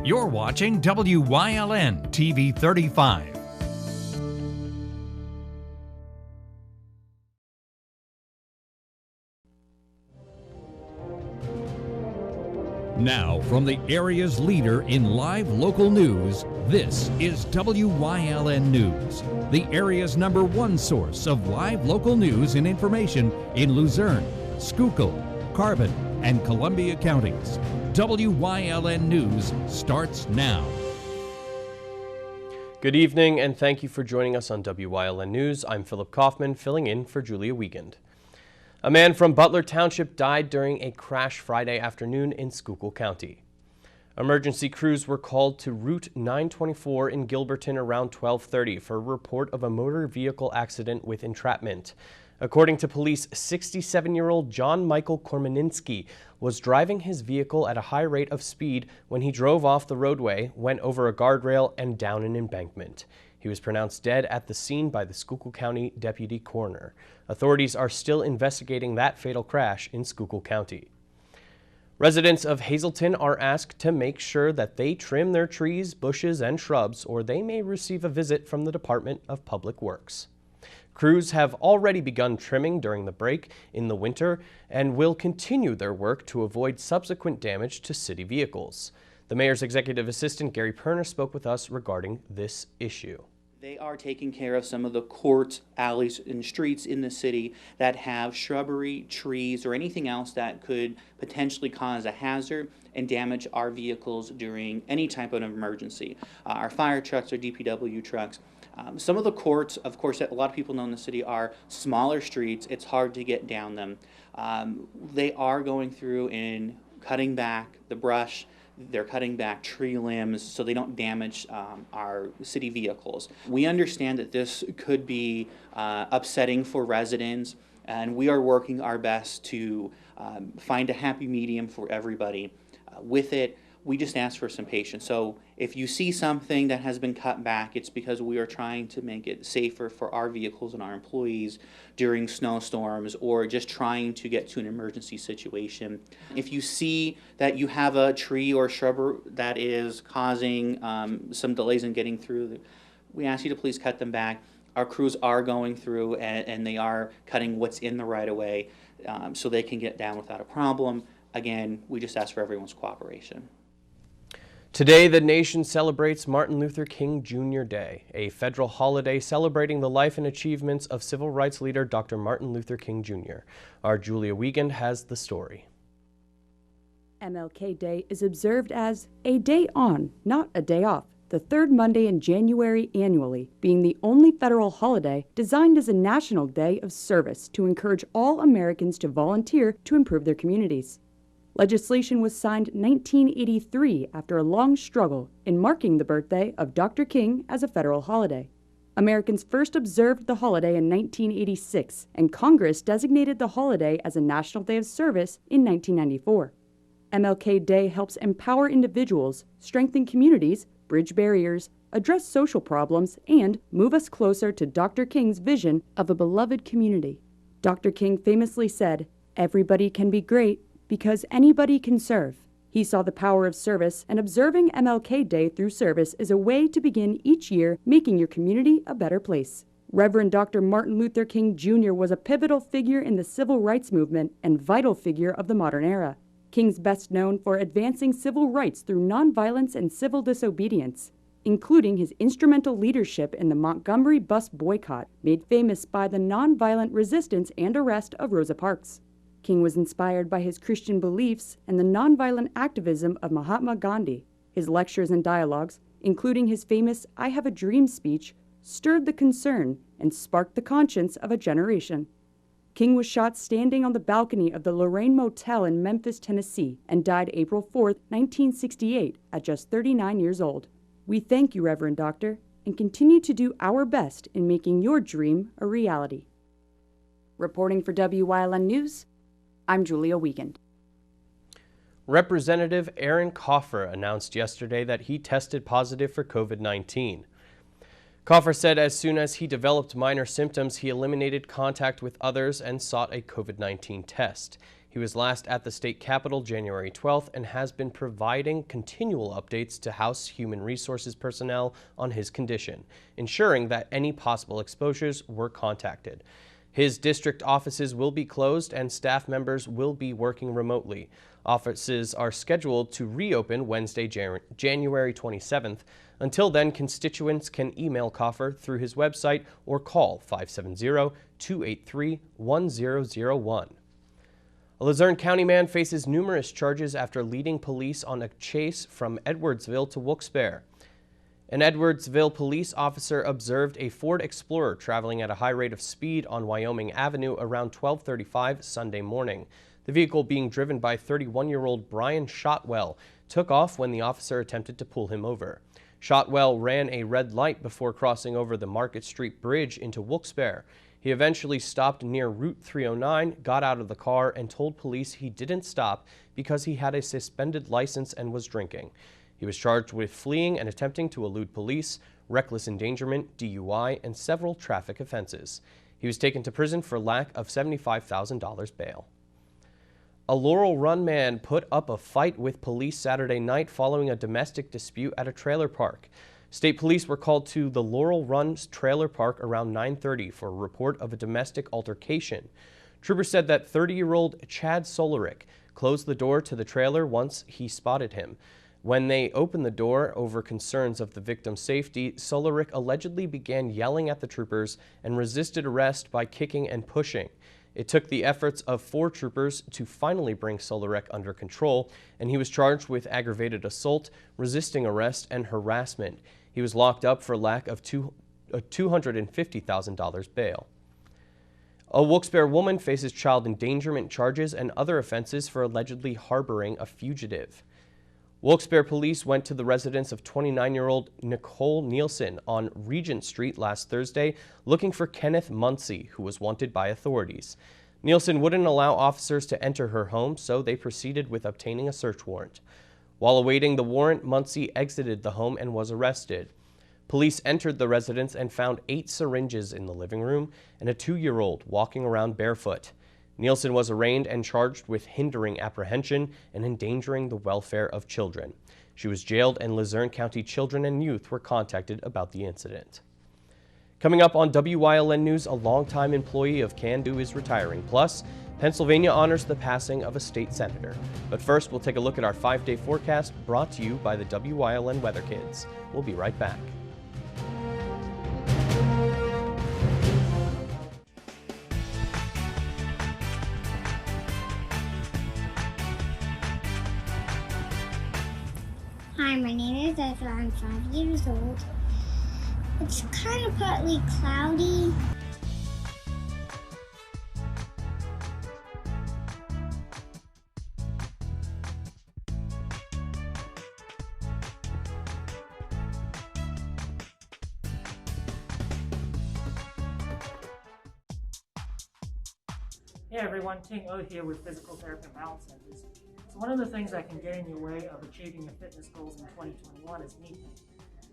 You're watching WYLN TV 35. Now, from the area's leader in live local news, this is WYLN News, the area's #1 source of live local news and information in Luzerne, Schuylkill, Carbon, and Columbia counties. WYLN News starts now. Good evening, and thank you for joining us on WYLN News. I'm Philip Kaufman, filling in for Julia Wiegand. A man from Butler Township died during a crash Friday afternoon in Schuylkill County. Emergency crews were called to Route 924 in Gilberton around 12:30 for a report of a motor vehicle accident with entrapment. According to police, 67-year-old John Michael Kormaninski was driving his vehicle at a high rate of speed when he drove off the roadway, went over a guardrail, and down an embankment. He was pronounced dead at the scene by the Schuylkill County Deputy Coroner. Authorities are still investigating that fatal crash in Schuylkill County. Residents of Hazleton are asked to make sure that they trim their trees, bushes, and shrubs, or they may receive a visit from the Department of Public Works. Crews have already begun trimming during the break in the winter and will continue their work to avoid subsequent damage to city vehicles. The mayor's executive assistant, Gary Perner, spoke with us regarding this issue. They are taking care of some of the court alleys and streets in the city that have shrubbery, trees, or anything else that could potentially cause a hazard and damage our vehicles during any type of emergency. Our fire trucks or DPW trucks. Some of the courts, of course, that a lot of people know in the city are smaller streets. It's hard to get down them. They are going through and cutting back the brush. They're cutting back tree limbs so they don't damage our city vehicles. We understand that this could be upsetting for residents, and we are working our best to find a happy medium for everybody. With it, we just ask for some patience. So if you see something that has been cut back, it's because we are trying to make it safer for our vehicles and our employees during snowstorms or just trying to get to an emergency situation. If you see that you have a tree or shrub that is causing some delays in getting through, we ask you to please cut them back. Our crews are going through and they are cutting what's in the right of way so they can get down without a problem. Again, we just ask for everyone's cooperation. Today, the nation celebrates Martin Luther King Jr. Day, a federal holiday celebrating the life and achievements of civil rights leader Dr. Martin Luther King Jr. Our Julia Wiegand has the story. MLK Day is observed as a day on, not a day off, the third Monday in January annually, being the only federal holiday designed as a national day of service to encourage all Americans to volunteer to improve their communities. Legislation was signed 1983 after a long struggle in marking the birthday of Dr. King as a federal holiday. Americans first observed the holiday in 1986, and Congress designated the holiday as a National Day of Service in 1994. MLK Day helps empower individuals, strengthen communities, bridge barriers, address social problems, and move us closer to Dr. King's vision of a beloved community. Dr. King famously said, "Everybody can be great, because anybody can serve." He saw the power of service, and observing MLK Day through service is a way to begin each year making your community a better place. Reverend Dr. Martin Luther King Jr. was a pivotal figure in the civil rights movement and vital figure of the modern era. King's best known for advancing civil rights through nonviolence and civil disobedience, including his instrumental leadership in the Montgomery bus boycott, made famous by the nonviolent resistance and arrest of Rosa Parks. King was inspired by his Christian beliefs and the nonviolent activism of Mahatma Gandhi. His lectures and dialogues, including his famous "I Have a Dream" speech, stirred the concern and sparked the conscience of a generation. King was shot standing on the balcony of the Lorraine Motel in Memphis, Tennessee, and died April 4, 1968, at just 39 years old. We thank you, Reverend Doctor, and continue to do our best in making your dream a reality. Reporting for WYLN News, I'm Julia Wiegand. Representative Aaron Coffer announced yesterday that he tested positive for COVID-19. Coffer said as soon as he developed minor symptoms, he eliminated contact with others and sought a COVID-19 test. He was last at the state capitol January 12th and has been providing continual updates to House Human Resources personnel on his condition, ensuring that any possible exposures were contacted. His district offices will be closed and staff members will be working remotely. Offices are scheduled to reopen Wednesday, January 27th. Until then, constituents can email Coffer through his website or call 570-283-1001. A Luzerne County man faces numerous charges after leading police on a chase from Edwardsville to Wilkes-Barre. An Edwardsville police officer observed a Ford Explorer traveling at a high rate of speed on Wyoming Avenue around 12:35 Sunday morning. The vehicle, being driven by 31-year-old Brian Shotwell, took off when the officer attempted to pull him over. Shotwell ran a red light before crossing over the Market Street Bridge into Wilkes-Barre. He eventually stopped near Route 309, got out of the car, and told police he didn't stop because he had a suspended license and was drinking. He was charged with fleeing and attempting to elude police, reckless endangerment, DUI, and several traffic offenses. He was taken to prison for lack of $75,000 bail. A Laurel Run man put up a fight with police Saturday night following a domestic dispute at a trailer park. State police were called to the Laurel Run trailer park around 9:30 for a report of a domestic altercation. Troopers said that 30-year-old Chad Solarick closed the door to the trailer once he spotted him. When they opened the door over concerns of the victim's safety, Solarick allegedly began yelling at the troopers and resisted arrest by kicking and pushing. It took the efforts of 4 troopers to finally bring Solarick under control, and he was charged with aggravated assault, resisting arrest, and harassment. He was locked up for lack of $250,000 bail. A Wilkes-Barre woman faces child endangerment charges and other offenses for allegedly harboring a fugitive. Wilkes-Barre police went to the residence of 29-year-old Nicole Nielsen on Regent Street last Thursday looking for Kenneth Muncie, who was wanted by authorities. Nielsen wouldn't allow officers to enter her home, so they proceeded with obtaining a search warrant. While awaiting the warrant, Muncie exited the home and was arrested. Police entered the residence and found 8 syringes in the living room and a 2-year-old walking around barefoot. Nielsen was arraigned and charged with hindering apprehension and endangering the welfare of children. She was jailed, and Luzerne County children and youth were contacted about the incident. Coming up on WYLN News, a longtime employee of Can Do is retiring. Plus, Pennsylvania honors the passing of a state senator. But first, we'll take a look at our 5-day forecast brought to you by the WYLN Weather Kids. We'll be right back. Hi, my name is Ezra. I'm 5 years old. It's kind of partly cloudy. Hey everyone, Ting O here with Physical Therapy and Balance Centers. So one of the things that can get in your way of achieving your fitness goals in 2021 is knee pain.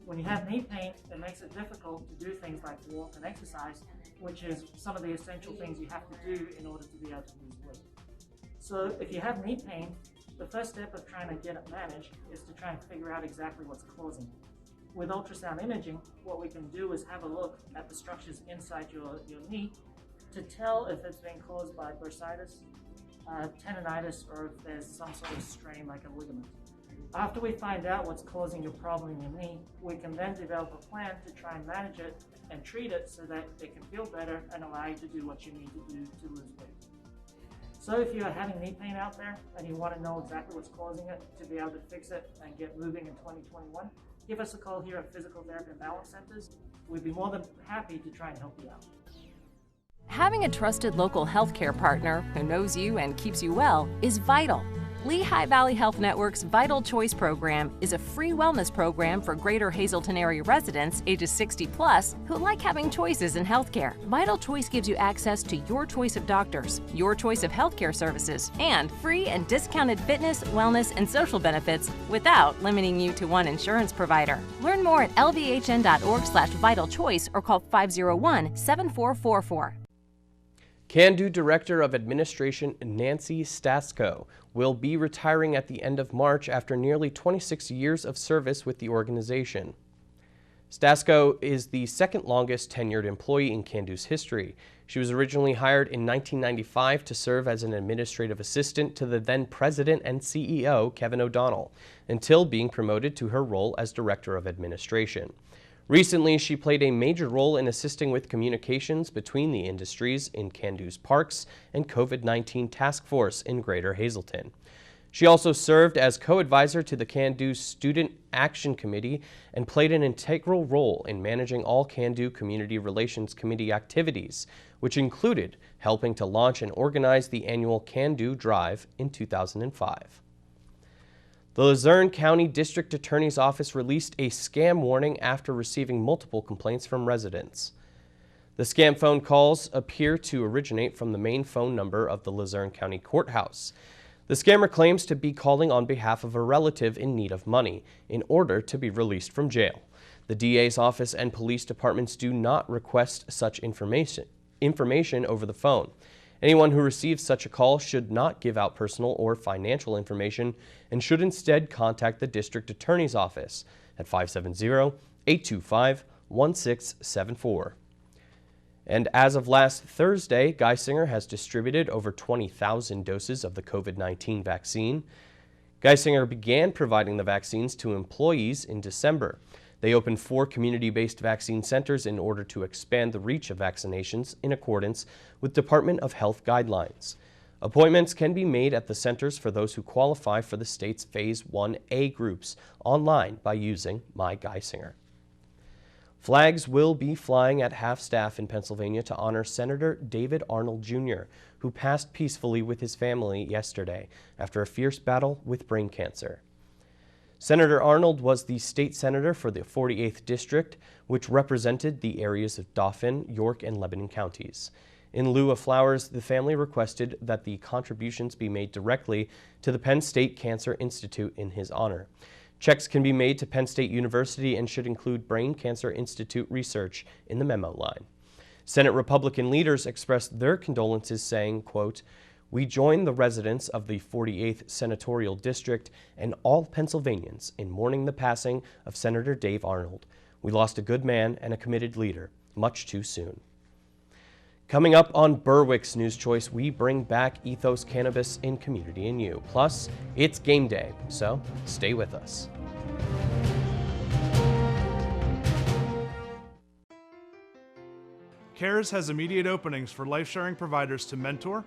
When you have knee pain, it makes it difficult to do things like walk and exercise, which is some of the essential things you have to do in order to be able to lose weight. So if you have knee pain, the first step of trying to get it managed is to try and figure out exactly what's causing it. With ultrasound imaging, what we can do is have a look at the structures inside your knee to tell if it's being caused by bursitis, tendonitis, or if there's some sort of strain like a ligament. After we find out what's causing your problem in your knee, we can then develop a plan to try and manage it and treat it so that it can feel better and allow you to do what you need to do to lose weight. So if you're having knee pain out there and you want to know exactly what's causing it to be able to fix it and get moving in 2021, give us a call here at Physical Therapy and Balance Centers. We'd be more than happy to try and help you out. Having a trusted local healthcare partner who knows you and keeps you well is vital. Lehigh Valley Health Network's Vital Choice program is a free wellness program for Greater Hazleton area residents ages 60 plus who like having choices in healthcare. Vital Choice gives you access to your choice of doctors, your choice of healthcare services, and free and discounted fitness, wellness, and social benefits without limiting you to one insurance provider. Learn more at lvhn.org/vitalchoice or call 501-7444. CANDO Director of Administration Nancy Stasko will be retiring at the end of March after nearly 26 years of service with the organization. Stasko is the second longest tenured employee in CANDO's history. She was originally hired in 1995 to serve as an administrative assistant to the then president and CEO, Kevin O'Donnell, until being promoted to her role as Director of Administration. Recently, she played a major role in assisting with communications between the industries in CANDO's Parks and COVID-19 Task Force in Greater Hazleton. She also served as co-advisor to the CANDO Student Action Committee and played an integral role in managing all CANDO Community Relations Committee activities, which included helping to launch and organize the annual CANDO Drive in 2005. The Luzerne County District Attorney's Office released a scam warning after receiving multiple complaints from residents. The scam phone calls appear to originate from the main phone number of the Luzerne County Courthouse. The scammer claims to be calling on behalf of a relative in need of money in order to be released from jail. The DA's office and police departments do not request such information over the phone. Anyone who receives such a call should not give out personal or financial information and should instead contact the district attorney's office at 570-825-1674. And as of last Thursday, Geisinger has distributed over 20,000 doses of the COVID-19 vaccine. Geisinger began providing the vaccines to employees in December. They opened 4 community-based vaccine centers in order to expand the reach of vaccinations in accordance with Department of Health guidelines. Appointments can be made at the centers for those who qualify for the state's Phase 1A groups online by using My Geisinger. Flags will be flying at half-staff in Pennsylvania to honor Senator David Arnold Jr., who passed peacefully with his family yesterday after a fierce battle with brain cancer. Senator Arnold was the state senator for the 48th District, which represented the areas of Dauphin, York, and Lebanon counties. In lieu of flowers, the family requested that the contributions be made directly to the Penn State Cancer Institute in his honor. Checks can be made to Penn State University and should include Brain Cancer Institute research in the memo line. Senate Republican leaders expressed their condolences, saying, quote, "We join the residents of the 48th Senatorial District and all Pennsylvanians in mourning the passing of Senator Dave Arnold. We lost a good man and a committed leader much too soon." Coming up on Berwick's News Choice, we bring back Ethos Cannabis in Community and You. Plus, it's game day, so stay with us. CARES has immediate openings for life-sharing providers to mentor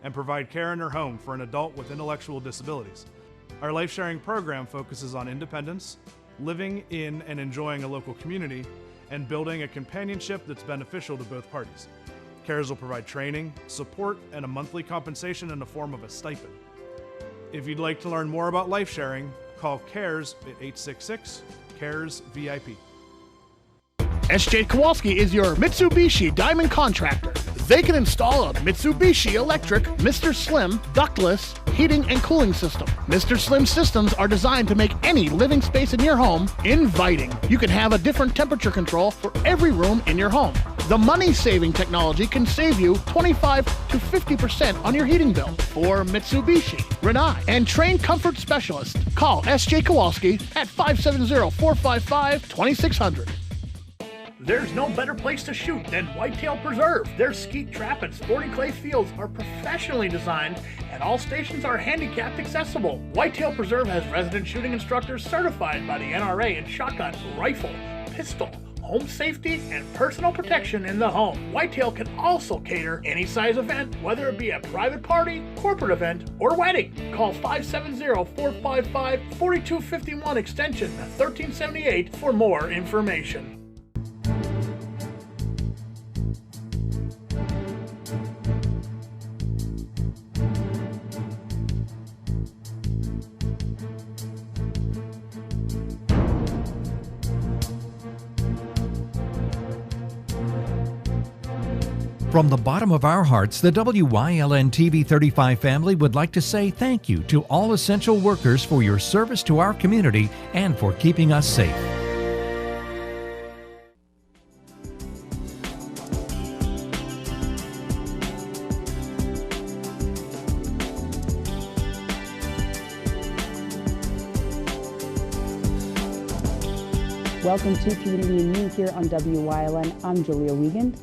and provide care in their home for an adult with intellectual disabilities. Our life-sharing program focuses on independence, living in and enjoying a local community, and building a companionship that's beneficial to both parties. CARES will provide training, support, and a monthly compensation in the form of a stipend. If you'd like to learn more about life sharing, call CARES at 866-CARES-VIP. SJ Kowalski is your Mitsubishi Diamond contractor. They can install a Mitsubishi electric Mr. Slim ductless heating and cooling system. Mr. Slim systems are designed to make any living space in your home inviting. You can have a different temperature control for every room in your home. The money-saving technology can save you 25 to 50% on your heating bill. For Mitsubishi, Rinnai, and trained comfort specialist, call SJ Kowalski at 570-455-2600. There's no better place to shoot than Whitetail Preserve. Their skeet trap and sporting clay fields are professionally designed and all stations are handicapped accessible. Whitetail Preserve has resident shooting instructors certified by the NRA in shotgun, rifle, pistol, home safety, and personal protection in the home. Whitetail can also cater any size event, whether it be a private party, corporate event, or wedding. Call 570-455-4251 extension 1378 for more information. From the bottom of our hearts, the WYLN TV 35 family would like to say thank you to all essential workers for your service to our community and for keeping us safe. Welcome to Community and Me here on WYLN. I'm Julia Wiegand.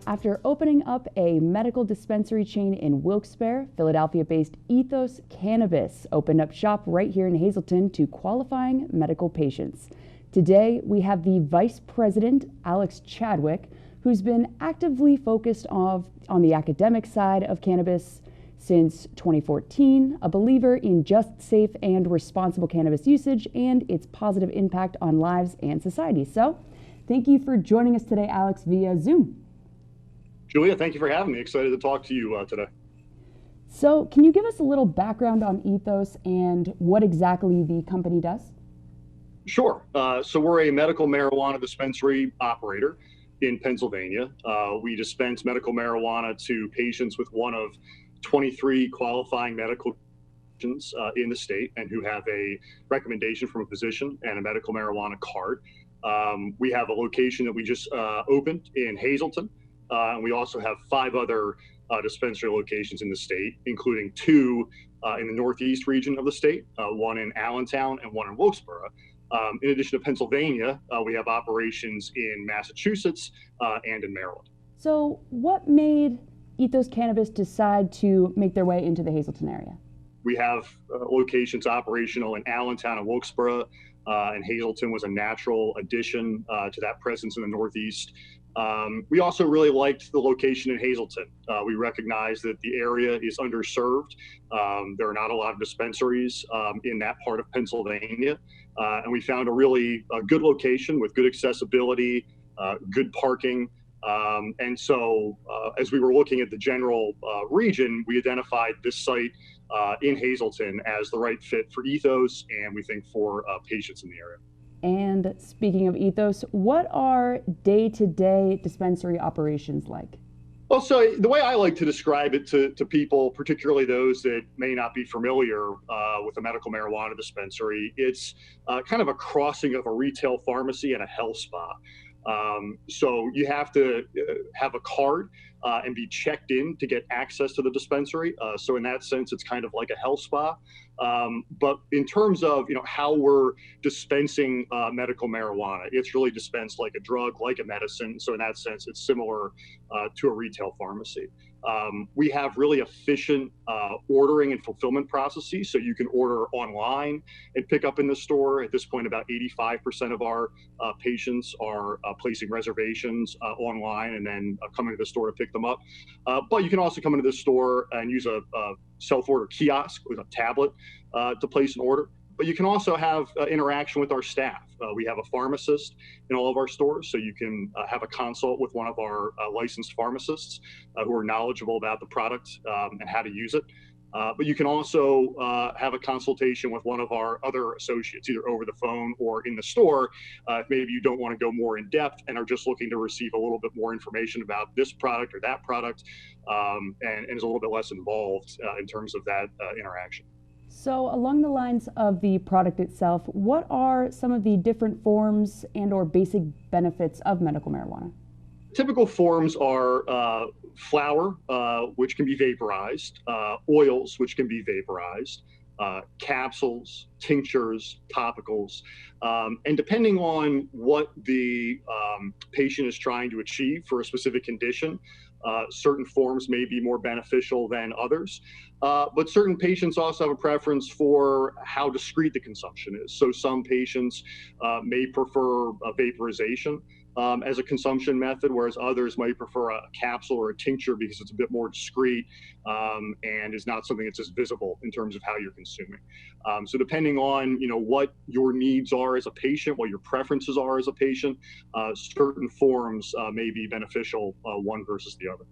After opening up a medical dispensary chain in Wilkes-Barre, Philadelphia-based Ethos Cannabis opened up shop right here in Hazleton to qualifying medical patients. Today, we have the Vice President, Alex Chadwick, who's been actively focused on the academic side of cannabis since 2014, a believer in just, safe, and responsible cannabis usage and its positive impact on lives and society. So, thank you for joining us today, Alex, via Zoom. Julia, thank you for having me. Excited to talk to you today. So, can you give us a little background on Ethos and what exactly the company does? Sure. So we're a medical marijuana dispensary operator in Pennsylvania. We dispense medical marijuana to patients with one of 23 qualifying medical conditions in the state and who have a recommendation from a physician and a medical marijuana card. We have a location that we just opened in Hazleton. And we also have 5 other dispensary locations in the state, including 2 in the northeast region of the state, one in Allentown and one in Wilkes-Barre. In addition to Pennsylvania, we have operations in Massachusetts and in Maryland. So what made Ethos Cannabis decide to make their way into the Hazleton area? We have locations operational in Allentown and Wilkes-Barre, and Hazleton was a natural addition to that presence in the northeast. We also really liked the location in Hazleton. We recognize that the area is underserved. There are not a lot of dispensaries in that part of Pennsylvania. And we found a really good location with good accessibility, good parking. And so as we were looking at the general region, we identified this site in Hazleton as the right fit for Ethos and we think for patients in the area. And speaking of Ethos, what are day-to-day dispensary operations like? Well, so the way I like to describe it to people, particularly those that may not be familiar with a medical marijuana dispensary, it's kind of a crossing of a retail pharmacy and a health spa. So you have to have a card and be checked in to get access to the dispensary. So in that sense, it's kind of like a health spa. But in terms of how we're dispensing medical marijuana, it's really dispensed like a drug, like a medicine. So in that sense, it's similar to a retail pharmacy. We have really efficient ordering and fulfillment processes. So you can order online and pick up in the store. At this point, about 85% of our patients are placing reservations online and then coming to the store to pick them up. But you can also come into the store and use a self-order kiosk with a tablet to place an order. But you can also have interaction with our staff. We have a pharmacist in all of our stores, so you can have a consult with one of our licensed pharmacists who are knowledgeable about the product and how to use it. But you can also have a consultation with one of our other associates, either over the phone or in the store, if maybe you don't want to go more in depth and are just looking to receive a little bit more information about this product or that product, and is a little bit less involved in terms of that interaction. So along the lines of the product itself, what are some of the different forms and or basic benefits of medical marijuana? Typical forms are flower, which can be vaporized, oils, which can be vaporized, capsules, tinctures, topicals, and depending on what the patient is trying to achieve for a specific condition, certain forms may be more beneficial than others. But certain patients also have a preference for how discreet the consumption is. So some patients may prefer vaporization as a consumption method, whereas others might prefer a capsule or a tincture because it's a bit more discreet and is not something that's as visible in terms of how you're consuming. So depending on what your needs are as a patient, what your preferences are as a patient, certain forms may be beneficial one versus the other.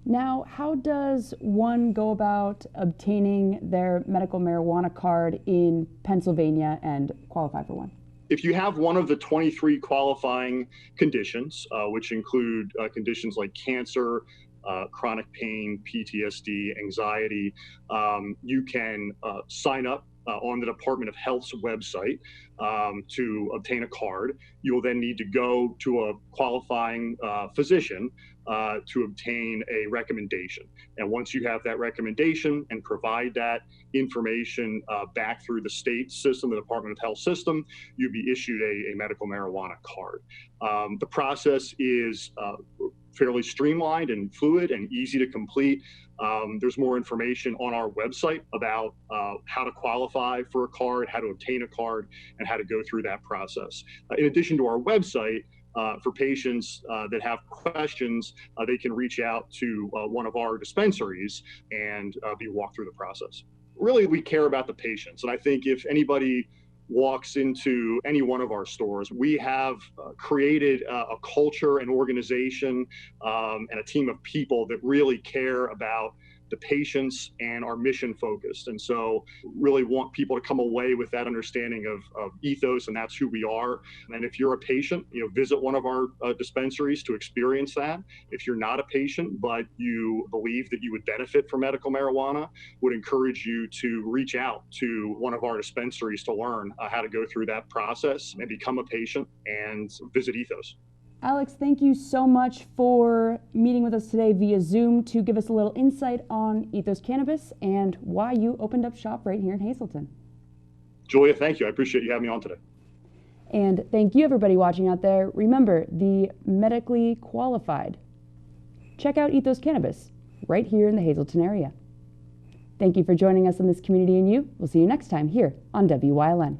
Now, how does one go about obtaining their medical marijuana card in Pennsylvania and qualify for one? If you have one of the 23 qualifying conditions, which include conditions like cancer, chronic pain, PTSD, anxiety, you can sign up on the Department of Health's website to obtain a card. You will then need to go to a qualifying physician to obtain a recommendation. And once you have that recommendation and provide that information back through the state system, the Department of Health system, you'll be issued a medical marijuana card. The process is fairly streamlined and fluid and easy to complete. There's more information on our website about how to qualify for a card, how to obtain a card, and how to go through that process. In addition to our website, for patients that have questions, they can reach out to one of our dispensaries and be walked through the process. Really, we care about the patients. And I think if anybody walks into any one of our stores, we have created a culture, an organization, and a team of people that really care about the patients and are mission focused. And so really want people to come away with that understanding of ethos, and that's who we are. And if you're a patient, visit one of our dispensaries to experience that. If you're not a patient, but you believe that you would benefit from medical marijuana, would encourage you to reach out to one of our dispensaries to learn how to go through that process and become a patient and visit Ethos. Alex, thank you so much for meeting with us today via Zoom to give us a little insight on Ethos Cannabis and why you opened up shop right here in Hazleton. Julia, thank you. I appreciate you having me on today. And thank you, everybody watching out there. Remember, the medically qualified. Check out Ethos Cannabis right here in the Hazleton area. Thank you for joining us on this Community and You. We'll see you next time here on WYLN.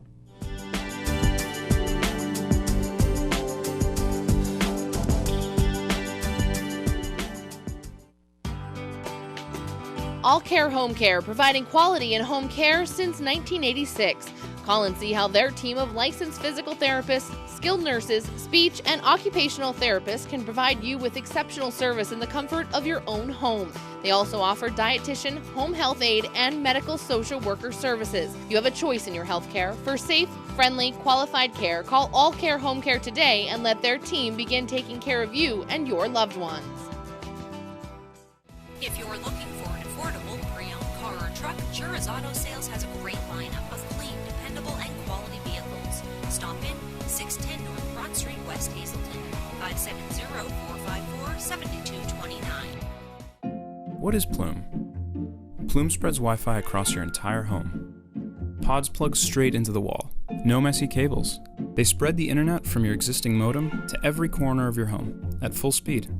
All Care Home Care, providing quality in home care since 1986. Call and see how their team of licensed physical therapists, skilled nurses, speech, and occupational therapists can provide you with exceptional service in the comfort of your own home. They also offer dietitian, home health aide, and medical social worker services. You have a choice in your health care. For safe, friendly, qualified care, call All Care Home Care today and let their team begin taking care of you and your loved ones. If you're looking for an affordable pre-owned car or truck, Jura's Auto Sales has a great lineup of clean, dependable, and quality vehicles. Stop in 610 North Broad Street, West Hazleton, 570-454-7229. What is Plume? Plume spreads Wi-Fi across your entire home. Pods plug straight into the wall. No messy cables. They spread the internet from your existing modem to every corner of your home at full speed.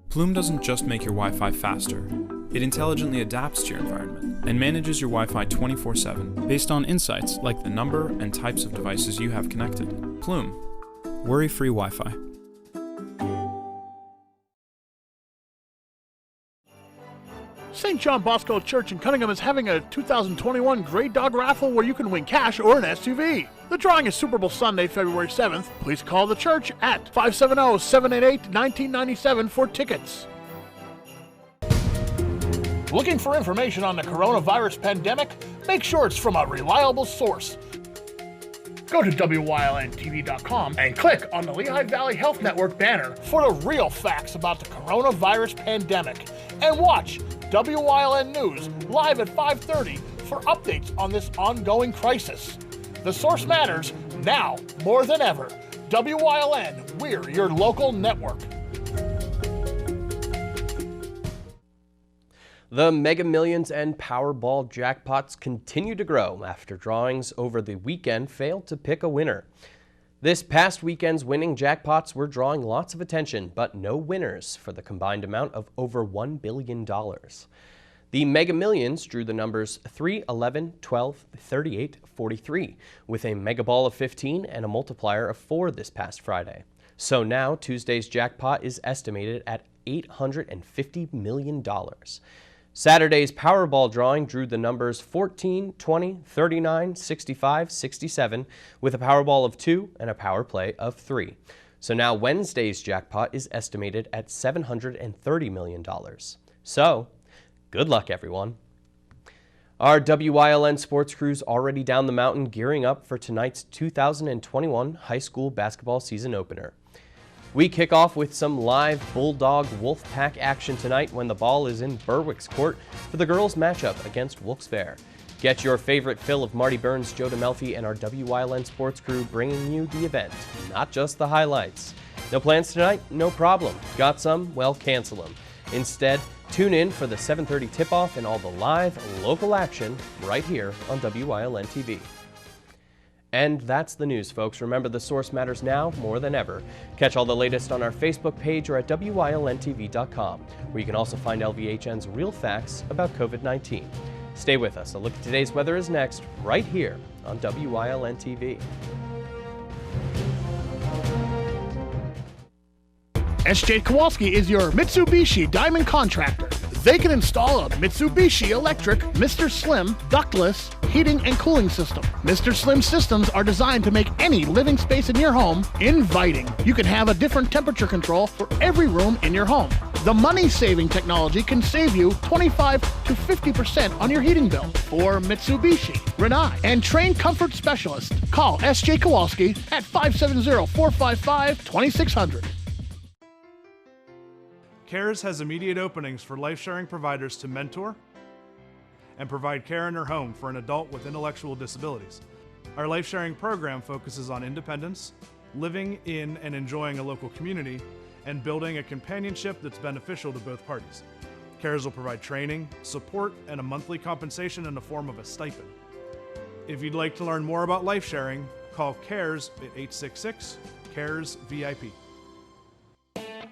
Plume doesn't just make your Wi-Fi faster, it intelligently adapts to your environment and manages your Wi-Fi 24/7 based on insights like the number and types of devices you have connected. Plume. Worry-free Wi-Fi. St. John Bosco Church in Cunningham is having a 2021 Great Dog Raffle where you can win cash or an SUV. The drawing is Super Bowl Sunday, February 7th. Please call the church at 570-788-1997 for tickets. Looking for information on the coronavirus pandemic? Make sure it's from a reliable source. Go to WYLNTV.com and click on the Lehigh Valley Health Network banner for the real facts about the coronavirus pandemic. And watch WYLN News live at 5:30 for updates on this ongoing crisis. The source matters now more than ever. WYLN, we're your local network. The Mega Millions and Powerball jackpots continue to grow after drawings over the weekend failed to pick a winner. This past weekend's winning jackpots were drawing lots of attention, but no winners for the combined amount of over $1 billion. The Mega Millions drew the numbers 3, 11, 12, 38, 43, with a Mega Ball of 15 and a multiplier of 4 this past Friday. So now Tuesday's jackpot is estimated at $850 million. Saturday's Powerball drawing drew the numbers 14, 20, 39, 65, 67, with a Powerball of 2 and a Power Play of 3. So now Wednesday's jackpot is estimated at $730 million. So, good luck, everyone. Our WYLN sports crew's already down the mountain gearing up for tonight's 2021 high school basketball season opener. We kick off with some live Bulldog Wolfpack action tonight when the ball is in Berwick's court for the girls' matchup against Wilkes-Barre. Get your favorite fill of Marty Burns, Joe DeMelfi, and our WYLN sports crew bringing you the event, not just the highlights. No plans tonight? No problem. Got some? Well, cancel them. Instead, tune in for the 7:30 tip-off and all the live, local action right here on WYLN TV. And that's the news, folks. Remember, the source matters now more than ever. Catch all the latest on our Facebook page or at WYLNTV.com, where you can also find LVHN's real facts about COVID-19. Stay with us. A look at today's weather is next, right here on WYLN TV. SJ Kowalski is your Mitsubishi Diamond Contractor. They can install a Mitsubishi electric Mr. Slim ductless heating and cooling system. Mr. Slim systems are designed to make any living space in your home inviting. You can have a different temperature control for every room in your home. The money-saving technology can save you 25 to 50% on your heating bill. For Mitsubishi, Rinnai, and trained comfort specialists, call SJ Kowalski at 570-455-2600. CARES has immediate openings for life-sharing providers to mentor and provide care in their home for an adult with intellectual disabilities. Our life-sharing program focuses on independence, living in and enjoying a local community, and building a companionship that's beneficial to both parties. CARES will provide training, support, and a monthly compensation in the form of a stipend. If you'd like to learn more about life-sharing, call CARES at 866-CARES-VIP.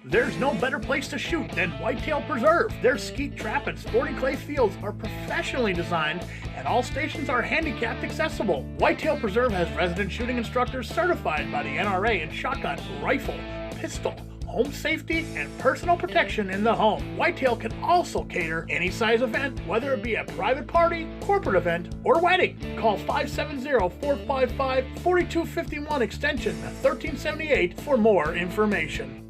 There's no better place to shoot than Whitetail Preserve. Their skeet trap and sporting clay fields are professionally designed and all stations are handicapped accessible. Whitetail Preserve has resident shooting instructors certified by the NRA in shotgun, rifle, pistol, home safety, and personal protection in the home. Whitetail can also cater any size event, whether it be a private party, corporate event, or wedding. Call 570-455-4251 extension 1378 for more information.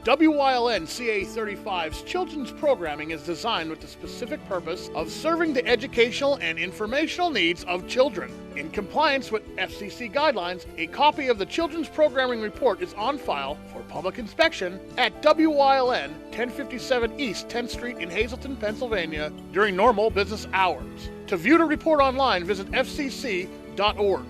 WYLN CA35's children's programming is designed with the specific purpose of serving the educational and informational needs of children. In compliance with FCC guidelines, a copy of the Children's Programming Report is on file for public inspection at WYLN 1057 East 10th Street in Hazleton, Pennsylvania during normal business hours. To view the report online, visit fcc.org.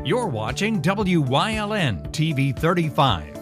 You're watching WYLN TV 35.